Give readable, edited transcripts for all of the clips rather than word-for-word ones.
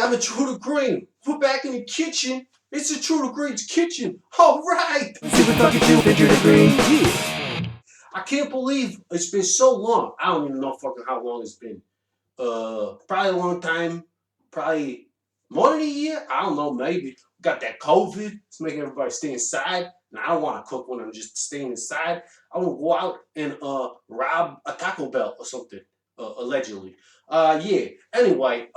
I'm Intruder Green. We're back in the kitchen. It's Intruder Green's kitchen. All right. Super talking to Intruder Green. Yeah. I can't believe it's been so long. I don't even know fucking how long it's been. Probably a long time. Probably more than a year. I don't know. Maybe we got that COVID. It's making everybody stay inside. And I don't want to cook when I'm just staying inside. I want to go out and rob a Taco Bell or something. Allegedly. Yeah. Anyway.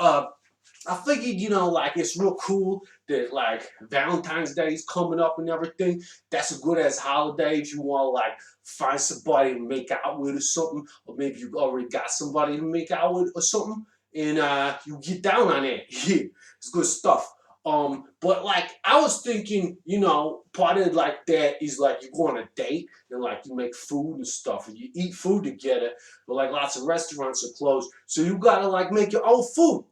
I figured, like it's real cool that like Valentine's Day is coming up and everything. That's a good ass holiday if you want to like find somebody to make out with or something, or maybe you already got somebody to make out with or something, and you get down on that. Yeah, it's good stuff. But like I was thinking, part of like that is like you go on a date and like you make food and stuff and you eat food together, but like lots of restaurants are closed, so you gotta like make your own food.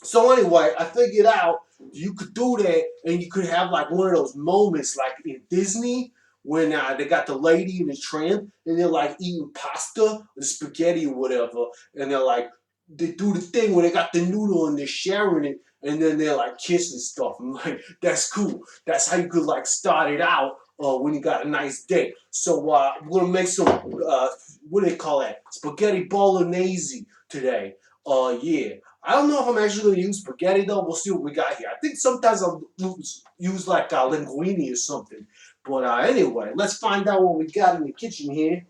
So anyway, I figured out you could do that, and you could have like one of those moments like in Disney when they got the lady in the tram and they're like eating pasta or spaghetti or whatever, and they're like they do the thing where they got the noodle and they're sharing it, and then they're like kissing stuff. I'm like, that's cool. That's how you could like start it out when you got a nice date. So we're gonna make some what do they call that? Spaghetti Bolognese today. Yeah. I don't know if I'm actually going to use spaghetti though. We'll see what we got here. I think sometimes I'll use like linguine or something. But anyway, let's find out what we got in the kitchen here.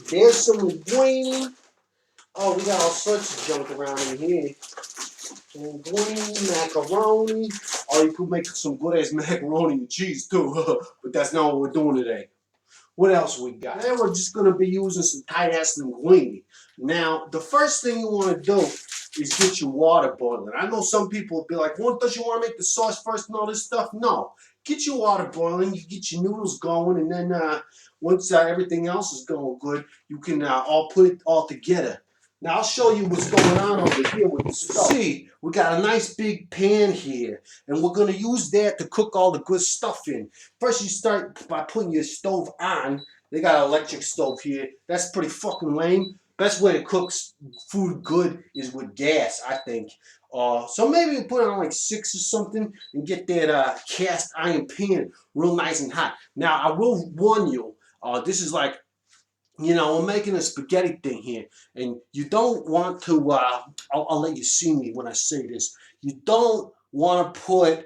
There's some linguine. Oh, we got all sorts of junk around in here. Linguine, macaroni. Oh, you could make some good ass macaroni and cheese too. But that's not what we're doing today. What else we got? Then we're just going to be using some tight-ass linguine. Now, the first thing you want to do is get your water boiling. I know some people will be like, well, don't you want to make the sauce first and all this stuff? No. Get your water boiling, you get your noodles going, and then once everything else is going good, you can all put it all together. Now, I'll show you what's going on over here with the stuff. See, we got a nice big pan here, and we're going to use that to cook all the good stuff in. First, you start by putting your stove on. They got an electric stove here. That's pretty fucking lame. Best way to cook food good is with gas, I think. So maybe you put it on like 6 or something and get that cast iron pan real nice and hot. Now, I will warn you, this is like, we're making a spaghetti thing here, and you don't want to, I'll let you see me when I say this. You don't want to put,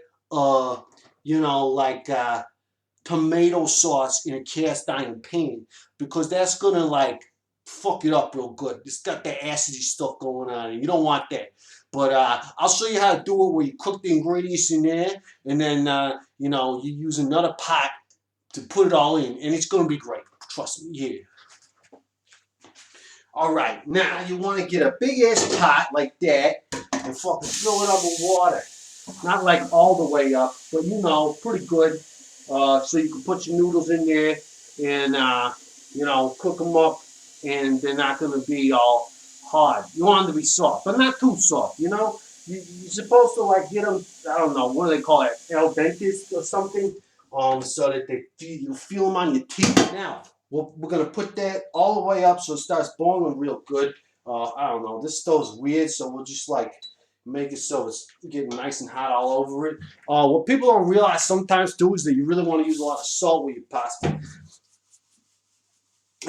tomato sauce in a cast iron pan, because that's going to, like, fuck it up real good. It's got that acidy stuff going on, and you don't want that. But I'll show you how to do it where you cook the ingredients in there, and then, you use another pot to put it all in, and it's going to be great. Trust me, yeah. Alright, now you want to get a big ass pot like that and fucking fill it up with water. Not like all the way up, but pretty good. So you can put your noodles in there and, cook them up, and they're not going to be all hard. You want them to be soft, but not too soft, You're supposed to like get them, I don't know, what do they call it, al dente or something, so that you feel them on your teeth. Now, we're going to put that all the way up so it starts boiling real good. I don't know. This stove's weird, so we'll just like make it so it's getting nice and hot all over it. What people don't realize sometimes too is that you really want to use a lot of salt with your pasta.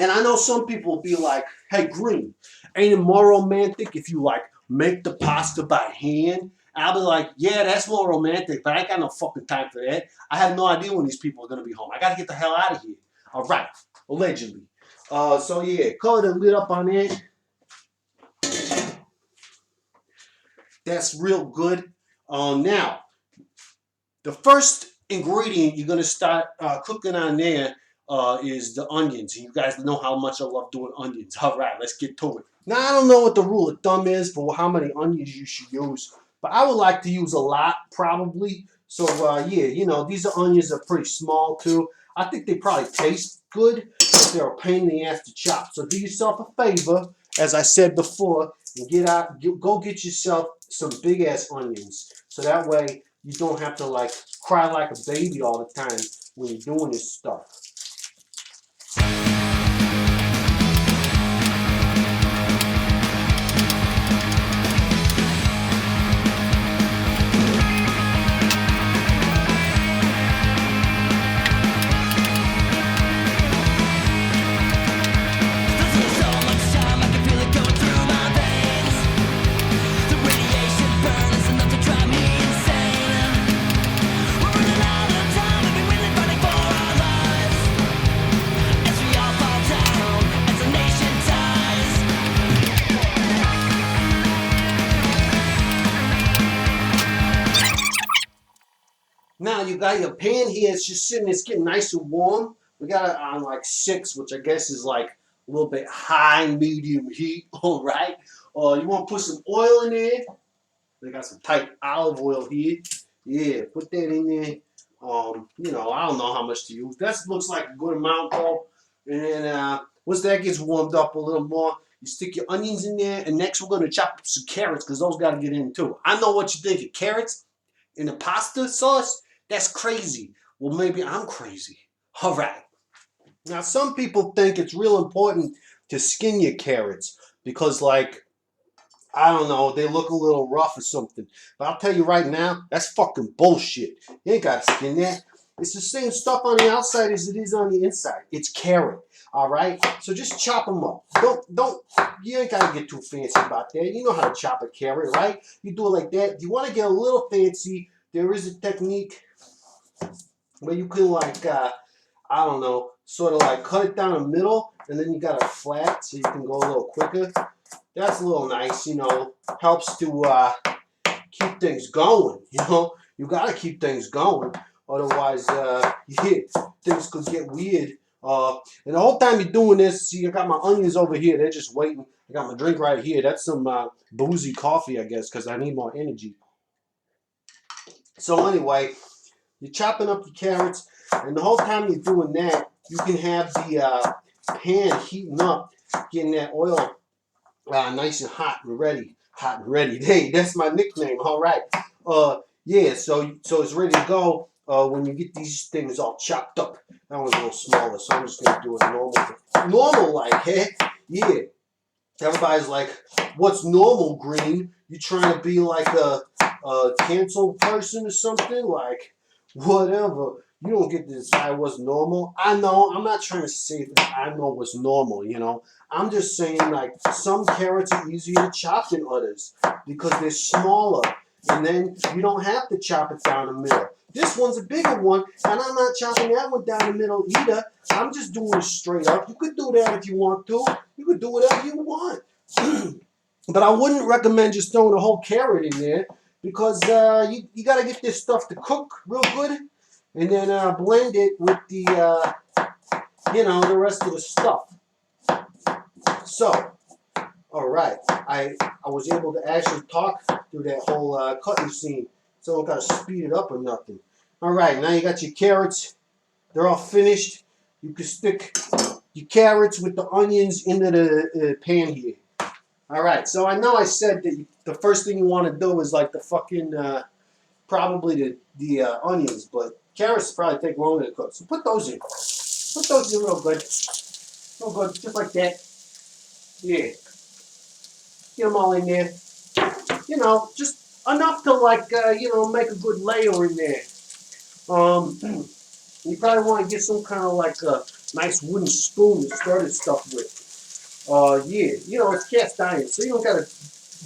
And I know some people will be like, hey, Green, ain't it more romantic if you like make the pasta by hand? I'll be like, yeah, that's more romantic, but I ain't got no fucking time for that. I have no idea when these people are going to be home. I got to get the hell out of here. All right. Allegedly. So yeah, cover the lid up on it. That's real good. Now, the first ingredient you're going to start cooking on there is the onions. You guys know how much I love doing onions. All right, let's get to it. Now, I don't know what the rule of thumb is for how many onions you should use, but I would like to use a lot, probably. So, yeah, these onions are pretty small, too. I think they probably taste good, but they're a pain in the ass to chop. So do yourself a favor, as I said before, and go get yourself some big ass onions. So that way you don't have to like cry like a baby all the time when you're doing this stuff. you got your pan here. It's just sitting. It's getting nice and warm. We got it on like 6, which I guess is like a little bit high medium heat. All right. You want to put some oil in there? They got some tight olive oil here. Yeah, put that in there. I don't know how much to use. That looks like a good amount though. And then once that gets warmed up a little more, you stick your onions in there. And next we're gonna chop up some carrots because those gotta get in too. I know what you think of carrots in the pasta sauce. That's crazy. Well, maybe I'm crazy. All right. Now some people think it's real important to skin your carrots because like I don't know, they look a little rough or something. But I'll tell you right now, that's fucking bullshit. You ain't got to skin that. It's the same stuff on the outside as it is on the inside. It's carrot. All right? So just chop them up. You ain't got to get too fancy about that. You know how to chop a carrot, right? You do it like that. If you want to get a little fancy, there is a technique where you can like, I don't know, sort of like cut it down the middle and then you got it flat so you can go a little quicker. That's a little nice, helps to keep things going, You got to keep things going. Otherwise, things could get weird. And the whole time you're doing this, see, I got my onions over here. They're just waiting. I got my drink right here. That's some boozy coffee, I guess, because I need more energy. So anyway, you're chopping up your carrots. And the whole time you're doing that, you can have the pan heating up, getting that oil nice and hot and ready. Hot and ready. Hey, that's my nickname. All right. Yeah, so it's ready to go when you get these things all chopped up. That one's a little smaller, so I'm just going to do it normal like, hey? Yeah. Everybody's like, what's normal, Green? You trying to be like a canceled person or something? Like, whatever. You don't get to decide what's normal. I know. I'm not trying to say that I know what's normal, I'm just saying, like, some carrots are easier to chop than others because they're smaller. And then you don't have to chop it down the middle. This one's a bigger one, and I'm not chopping that one down the middle either. I'm just doing it straight up. You could do that if you want to. You could do whatever you want. But I wouldn't recommend just throwing a whole carrot in there because you got to get this stuff to cook real good and then blend it with the, the rest of the stuff. So, all right, I was able to actually talk through that whole cutting scene, so I don't got to speed it up or nothing. All right, now you got your carrots. They're all finished. You can stick your carrots with the onions into the pan here. All right, so I know I said that the first thing you want to do is like the fucking, probably the onions, but carrots probably take longer to cook. So put those in. Put those in real good. Real good, just like that. Yeah. Get them all in there. Just enough to like, make a good layer in there. You probably want to get some kind of like a nice wooden spoon to stir this stuff with. Yeah, it's cast iron, so you don't gotta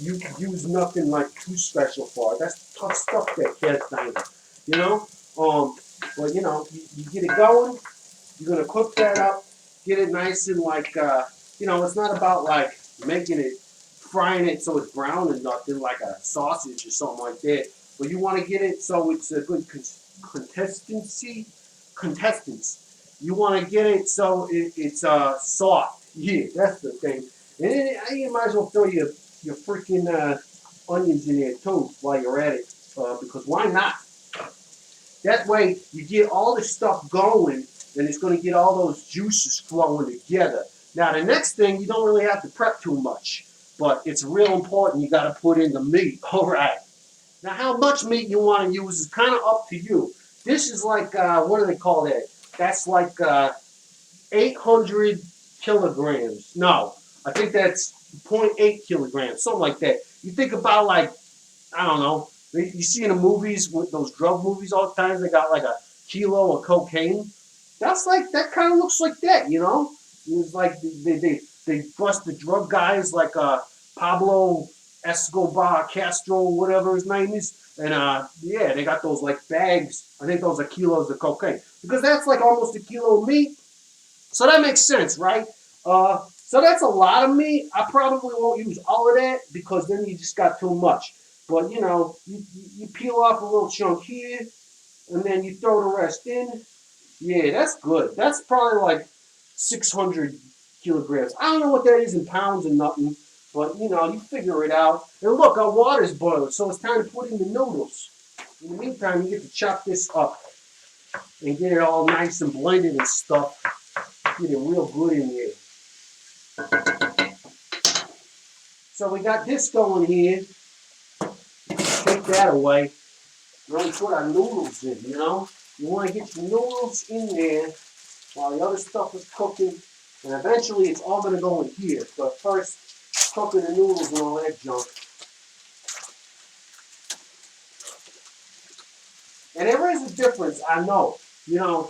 use nothing like too special for it. That's tough stuff, that cast iron. But you get it going. You're gonna cook that up, get it nice and like, it's not about like making it, frying it so it's brown and nothing like a sausage or something like that. But you want to get it so it's a good contestants. You want to get it so it's soft. Yeah, that's the thing. And then you might as well throw your freaking onions in there too while you're at it, because why not? That way you get all this stuff going, and it's going to get all those juices flowing together. Now the next thing, you don't really have to prep too much, but it's real important. You got to put in the meat. All right. Now how much meat you want to use is kind of up to you. This is like, what do they call that? That's like 800 kilograms. No, I think that's 0.8 kilograms, something like that. You think about like, I don't know, you see in the movies, with those drug movies all the time, they got like a kilo of cocaine. That's like, that kind of looks like that, It's like they bust the drug guys like Pablo Escobar, Castro, whatever his name is. And yeah, they got those like bags. I think those are kilos of cocaine. Because that's like almost a kilo of meat. So that makes sense, right? So that's a lot of meat. I probably won't use all of that because then you just got too much. But you peel off a little chunk here, and then you throw the rest in. Yeah, that's good. That's probably like 600 kilograms. I don't know what that is in pounds or nothing, but you figure it out. And look, our water's boiling, so it's time to put in the noodles. In the meantime, you get to chop this up and get it all nice and blended and stuff. Get it real good in there. So we got this going here. Take that away. We're going to put our noodles in, You want to get your noodles in there while the other stuff is cooking. And eventually it's all going to go in here. But first, cooking the noodles and all that junk. And there is a difference, I know. When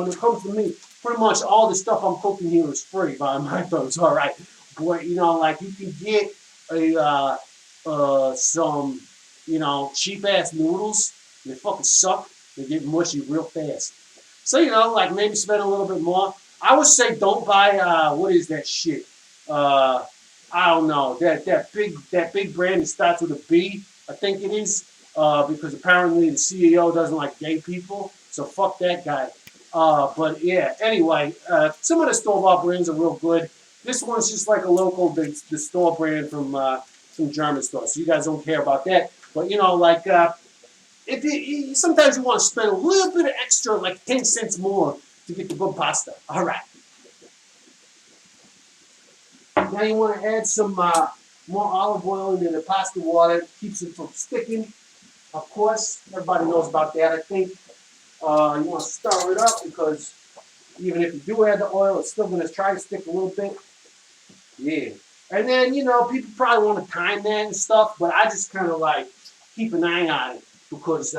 it comes to me, pretty much all the stuff I'm cooking here is free by my folks, all right. Boy, like you can get some, cheap ass noodles. They fucking suck. They get mushy real fast. So, like maybe spend a little bit more. I would say don't buy, what is that shit? I don't know. That big brand that starts with a B, I think it is. Because apparently the CEO doesn't like gay people. So fuck that guy. But yeah, anyway, some of the store-bought brands are real good. This one's just like a local, the store brand from some German store. So you guys don't care about that. But if sometimes you want to spend a little bit of extra, like 10 cents more to get the good pasta. All right. Now you want to add some more olive oil into the pasta water. Keeps it from sticking. Of course, everybody knows about that. I think you want to stir it up because even if you do add the oil, it's still going to try to stick a little bit. Yeah. And then, people probably want to time that and stuff, but I just kind of like keep an eye on it because,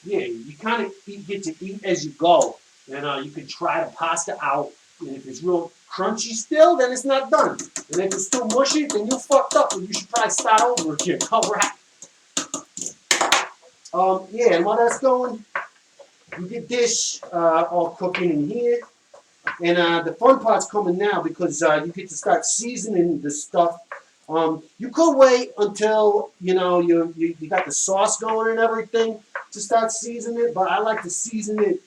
you kind of get to eat as you go. And you can try the pasta out. And if it's real crunchy still, then it's not done. And if it's still mushy, then you fucked up and you should probably start over again. All right. And while that's going, you get this all cooking in here. And the fun part's coming now because you get to start seasoning the stuff. You could wait until, you got the sauce going and everything to start seasoning it, but I like to season it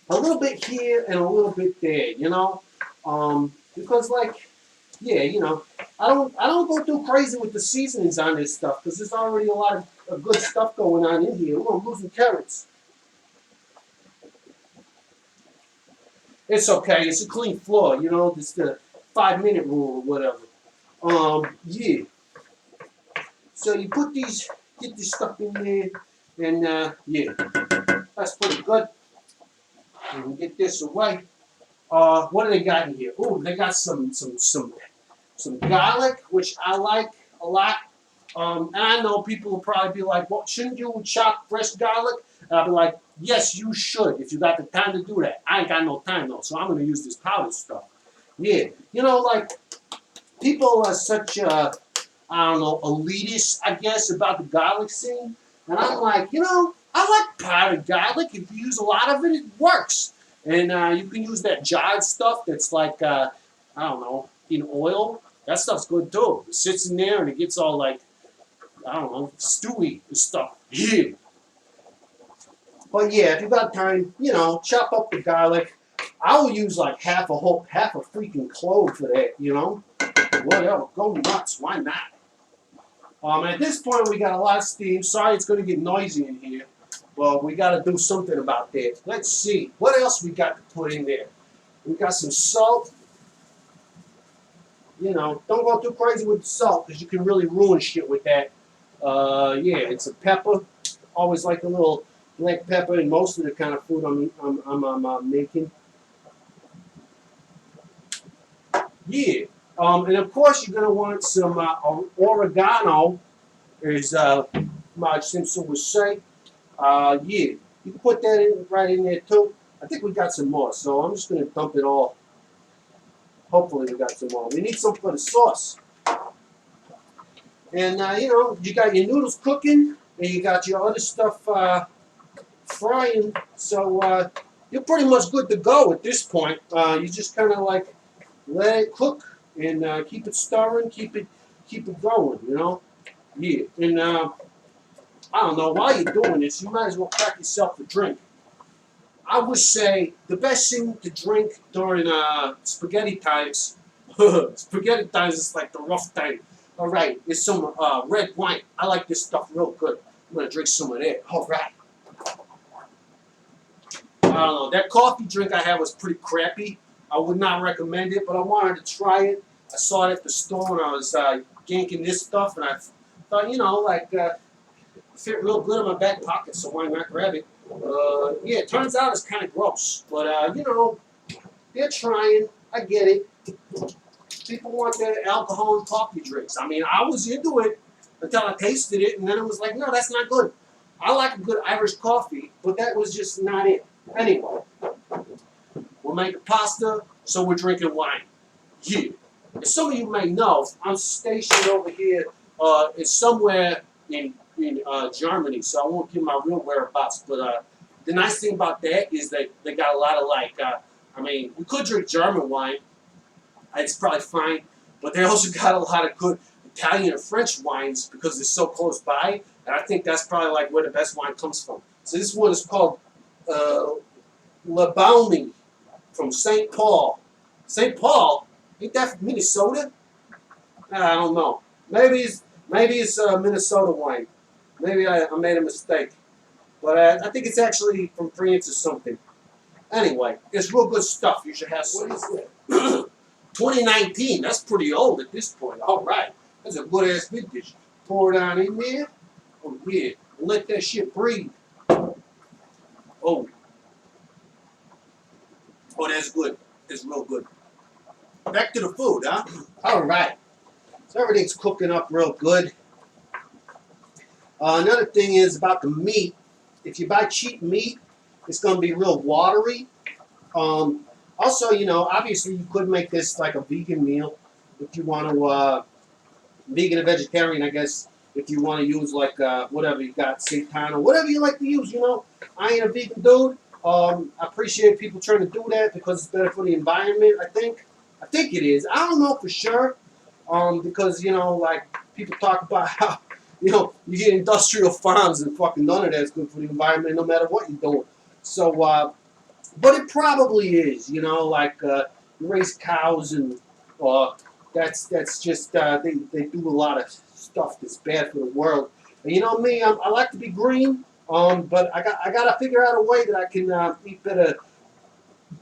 a little bit here and a little bit there, because I don't go too crazy with the seasonings on this stuff because there's already a lot of good stuff going on in here. Ooh, I'm losing carrots. It's okay. It's a clean floor, It's the 5-minute rule or whatever. Yeah. So you get this stuff in there, and that's pretty good. You can get this away. What do they got in here? Oh, they got some garlic, which I like a lot. And I know people will probably be like, "Well, shouldn't you chop fresh garlic?" And I'll be like, "Yes, you should if you got the time to do that." I ain't got no time though, so I'm gonna use this powdered stuff. Yeah, like people are such I don't know, elitist, I guess, about the garlic scene. And I'm like, I like powdered garlic. If you use a lot of it, it works. And you can use that jarred stuff that's like, I don't know, in oil. That stuff's good too. It sits in there and it gets all like, I don't know, stewy and stuff. Yeah. But yeah, if you got time, chop up the garlic. I will use like half a freaking clove for that, Whatever, go nuts, why not? At this point, we got a lot of steam. Sorry, it's going to get noisy in here. Well, we got to do something about that. Let's see. What else we got to put in there? We got some salt. Don't go too crazy with the salt because you can really ruin shit with that. It's a pepper. Always like a little black pepper in most of the kind of food I'm making. Yeah. And of course, you're going to want some oregano, as Marge Simpson would say. You can put that right in there too. I think we got some more, so I'm just going to dump it all. Hopefully we got some more. We need some for the sauce. And, you got your noodles cooking, and you got your other stuff frying, so you're pretty much good to go at this point. You just kind of like let it cook and keep it stirring, keep it going, Yeah, and I don't know, while you're doing this, you might as well crack yourself a drink. I would say the best thing to drink during spaghetti times, spaghetti times is like the rough time. All right, it's some red wine. I like this stuff real good. I'm gonna drink some of that. All right. I don't know. That coffee drink I had was pretty crappy. I would not recommend it, but I wanted to try it. I saw it at the store and I was yanking this stuff, and I thought, fit real good in my back pocket, so why not grab it? Yeah, it turns out it's kind of gross, but they're trying. I get it. People want their alcohol and coffee drinks. I mean, I was into it until I tasted it, and then it was like, no, that's not good. I like a good Irish coffee, but that was just not it. Anyway, we're making pasta, so we're drinking wine. Yeah. As some of you may know, I'm stationed over here. It's somewhere in Germany, so I won't give my real whereabouts. But the nice thing about that is that they got a lot of we could drink German wine. It's probably fine, but they also got a lot of good Italian and French wines because they're so close by, and I think that's probably like where the best wine comes from. So this one is called Le Baume from St. Paul. St. Paul? Ain't that from Minnesota? I don't know. Maybe it's Minnesota wine. Maybe I made a mistake. But I think it's actually from France or something. Anyway, it's real good stuff. You should have some. What is it? 2019. That's pretty old at this point. All right. That's a good-ass vintage. Pour it on in there. Oh, yeah. Let that shit breathe. Oh. Oh, that's good. It's real good. Back to the food, huh? All right. So everything's cooking up real good. Another thing is about the meat. If you buy cheap meat, it's going to be real watery. Also, obviously you could make this like a vegan meal if you want to, vegan or vegetarian, I guess, if you want to use like whatever you got, seitan or whatever you like to use, I ain't a vegan dude. I appreciate people trying to do that because it's better for the environment, I think. I think it is. I don't know for sure. Because, people talk about how, you get industrial farms and fucking none of that's good for the environment no matter what you're doing. So, but it probably is, you raise cows and that's just, they do a lot of stuff that's bad for the world. And you know me, I like to be green, but I got to figure out a way that I can eat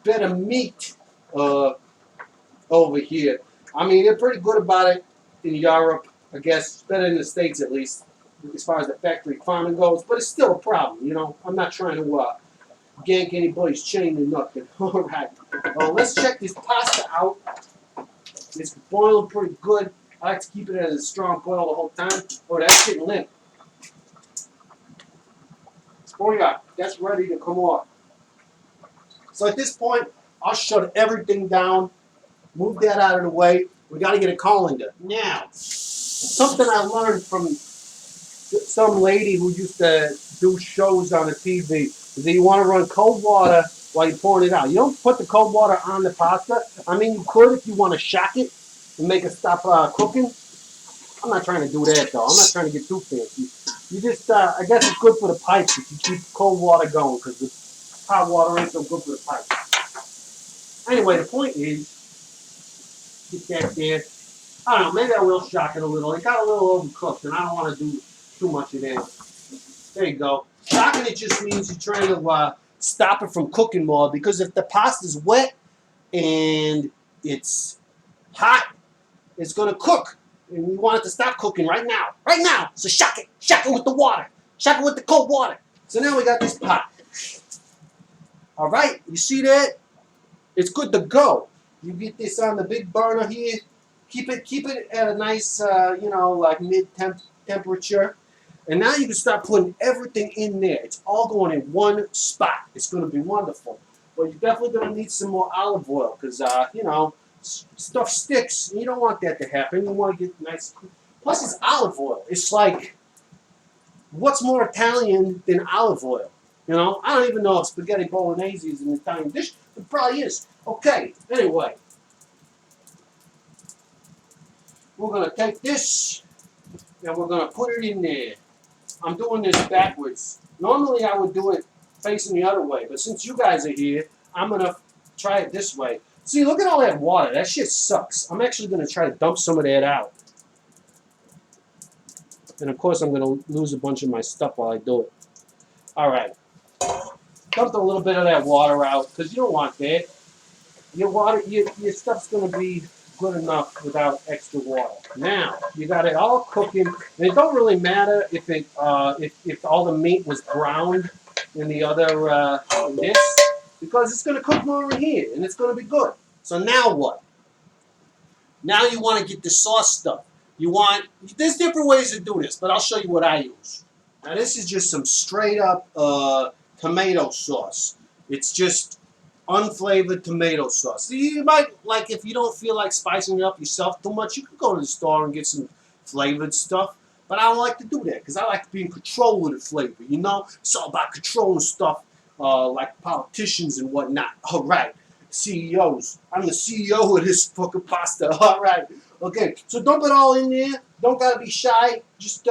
better meat over here. I mean, they're pretty good about it in Europe, I guess. It's better in the States, at least, as far as the factory farming goes. But it's still a problem, I'm not trying to gank anybody's chain or nothing. All right. Let's check this pasta out. It's boiling pretty good. I like to keep it at a strong boil the whole time. Oh, that's getting limp. Oh, yeah. That's ready to come off. So at this point, I'll shut everything down. Move that out of the way. We got to get a colander. Now, something I learned from some lady who used to do shows on the TV is that you want to run cold water while you're pouring it out. You don't put the cold water on the pasta. I mean, you could if you want to shock it and make it stop cooking. I'm not trying to do that, though. I'm not trying to get too fancy. You just, I guess it's good for the pipes if you keep cold water going because the hot water ain't so good for the pipes. Anyway, the point is, get that there. I don't know, maybe I will shock it a little. It got a little overcooked, and I don't want to do too much of that. There you go. Shocking it just means you're trying to stop it from cooking more, because if the pasta's wet and it's hot, it's going to cook. And you want it to stop cooking right now. Right now! So shock it. Shock it with the water. Shock it with the cold water. So now we got this pot. All right, you see that? It's good to go. You get this on the big burner here. Keep it at a nice, like mid-temperature. And now you can start putting everything in there. It's all going in one spot. It's going to be wonderful. But you're definitely going to need some more olive oil because, stuff sticks. You don't want that to happen. You want to get nice. Plus, it's olive oil. It's like, what's more Italian than olive oil? I don't even know if spaghetti Bolognese is an Italian dish. It probably is. Okay, anyway. We're going to take this and we're going to put it in there. I'm doing this backwards. Normally I would do it facing the other way, but since you guys are here, I'm gonna try it this way. See, look at all that water. That shit sucks. I'm actually gonna try to dump some of that out. And of course I'm gonna lose a bunch of my stuff while I do it. Alright. Dumped a little bit of that water out, because you don't want that. Your stuff's gonna be good enough without extra water. Now you got it all cooking, and it don't really matter if if all the meat was browned in the other in this, because it's gonna cook more in here, and it's gonna be good. So now what? Now you want to get the sauce stuff. There's different ways to do this, but I'll show you what I use. Now this is just some straight up tomato sauce. It's just unflavored tomato sauce. You might, like, if you don't feel like spicing it up yourself too much, you can go to the store and get some flavored stuff. But I don't like to do that because I like to be in control of the flavor, you know? It's all about controlling stuff like politicians and whatnot. All right, CEOs. I'm the CEO of this fucking pasta. All right. Okay, so dump it all in there. Don't gotta be shy. Just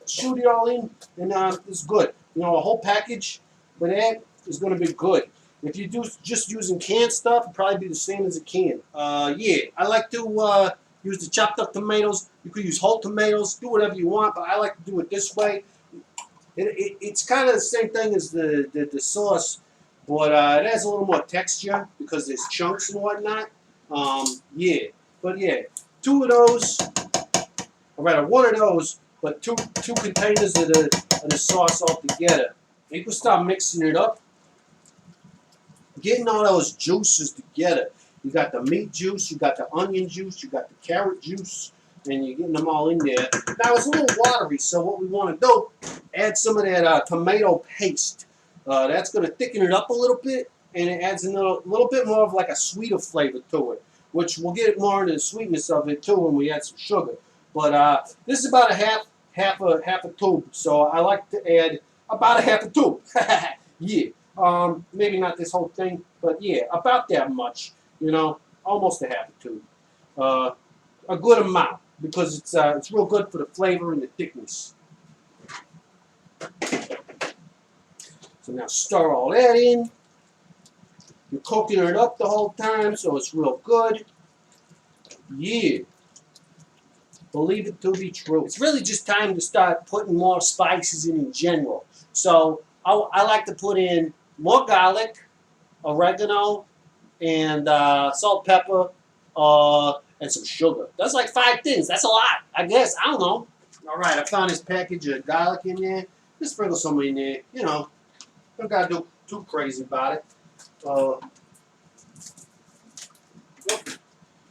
shoot it all in, and it's good. You know, a whole package for that is gonna be good. If you do just using canned stuff, it'll probably be the same as a can. Yeah, I like to use the chopped up tomatoes. You could use whole tomatoes, do whatever you want, but I like to do it this way. It's kind of the same thing as the sauce, but it has a little more texture because there's chunks and whatnot. Yeah, but yeah, two of those, or rather one of those, but two containers of the sauce all together. You can start mixing it up. Getting all those juices together. You got the meat juice, you got the onion juice, you got the carrot juice, and you're getting them all in there. Now it's a little watery, so what we want to do, add some of that tomato paste. That's going to thicken it up a little bit, and it adds a little bit more of like a sweeter flavor to it, which we'll get more into the sweetness of it too when we add some sugar. But this is about a half a tube, so I like to add about a half a tube. Yeah. Maybe not this whole thing, but yeah, about that much, you know, almost a half a tube. A good amount, because it's real good for the flavor and the thickness. So now stir all that in. You're cooking it up the whole time, so it's real good. Yeah. Believe it to be true. It's really just time to start putting more spices in general. So I like to put in more garlic, oregano, and salt, pepper, and some sugar. That's like 5 things. That's a lot, I guess. I don't know. All right, I found this package of garlic in there. Just sprinkle some in there. You know, don't gotta do too crazy about it.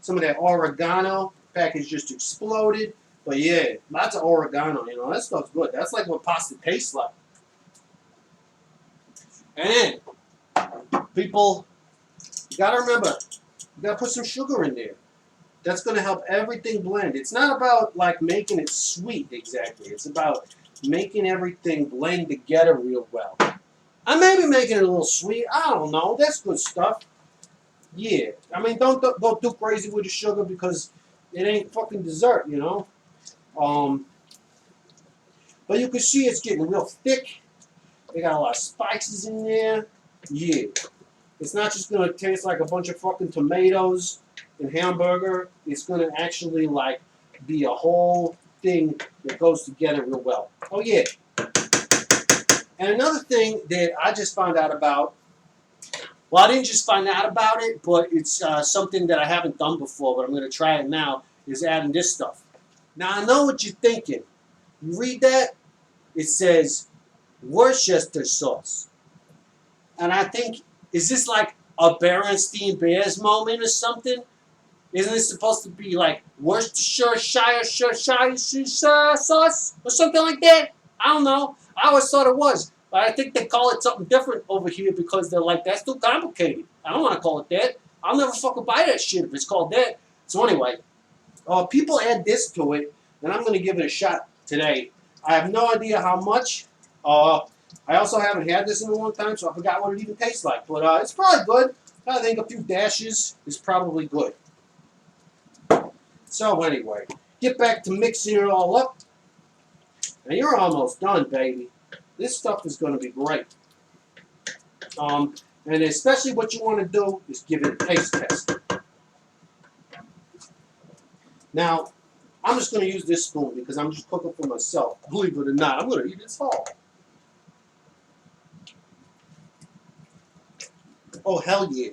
Some of that oregano. Package just exploded. But yeah, lots of oregano. You know, that stuff's good. That's like what pasta tastes like. And then, people, you gotta remember, you gotta put some sugar in there. That's gonna help everything blend. It's not about like making it sweet exactly. It's about making everything blend together real well. I may be making it a little sweet. I don't know. That's good stuff. Yeah. I mean, don't go too crazy with the sugar because it ain't fucking dessert, you know. But you can see it's getting real thick. They got a lot of spices in there. Yeah. It's not just going to taste like a bunch of fucking tomatoes and hamburger. It's going to actually, like, be a whole thing that goes together real well. Oh, yeah. And another thing that I just found out about, well, I didn't just find out about it, but it's something that I haven't done before, but I'm going to try it now, is adding this stuff. Now, I know what you're thinking. You read that? It says Worcester sauce. And I think, is this like a Berenstein Bears moment or something? Isn't this supposed to be like Worcestershire sauce or something like that? I don't know. I always thought it was. But I think they call it something different over here because they're like, that's too complicated. I don't want to call it that. I'll never fucking buy that shit if it's called that. So anyway, people add this to it, and I'm going to give it a shot today. I have no idea how much. I also haven't had this in a long time, so I forgot what it even tastes like. But it's probably good. I think a few dashes is probably good. So anyway, get back to mixing it all up. And you're almost done, baby. This stuff is going to be great. And especially what you want to do is give it a taste test. Now, I'm just going to use this spoon because I'm just cooking for myself. Believe it or not, I'm going to eat this all. Oh, hell yeah.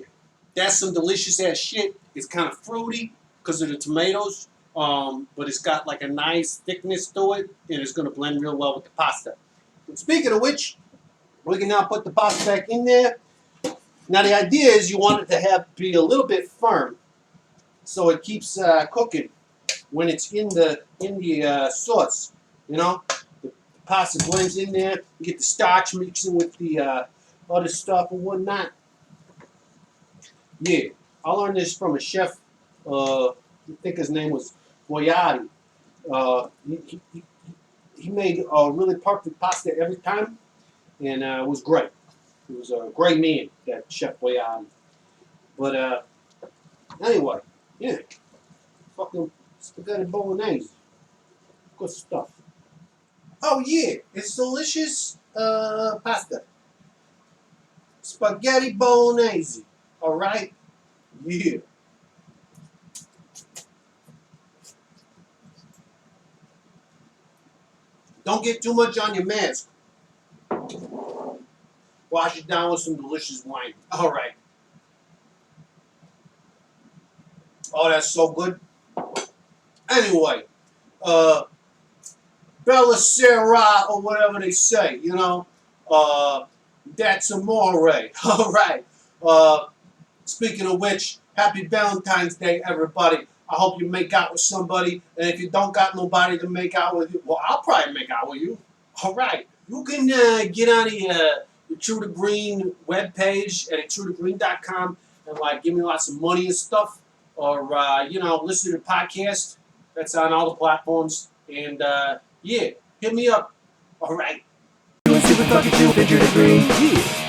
That's some delicious ass shit. It's kind of fruity because of the tomatoes, but it's got like a nice thickness to it, and it's going to blend real well with the pasta. But speaking of which, we can now put the pasta back in there. Now the idea is you want it to be a little bit firm, so it keeps cooking when it's in the sauce. You know, the pasta blends in there. You get the starch mixing with the other stuff and whatnot. Yeah, I learned this from a chef. I think his name was Boyardi. He made a really perfect pasta every time, and it was great. He was a great man, that Chef Boyardi. But anyway, yeah, fucking spaghetti bolognese, good stuff. Oh yeah, it's delicious pasta, spaghetti bolognese. All right, yeah. Don't get too much on your mask. Wash it down with some delicious wine. All right. Oh, that's so good. Anyway, Bella Sera or whatever they say, you know, that's amore. All right. Speaking of which, happy Valentine's Day, everybody. I hope you make out with somebody, and if you don't got nobody to make out with you, well, I'll probably make out with you. All right. You can get on the Intruder Green webpage at intrudergreen.com and like give me lots of money and stuff, or listen to the podcast. That's on all the platforms, and yeah, hit me up. All right. Doing super fucking cool, Intruder Green. Yeah.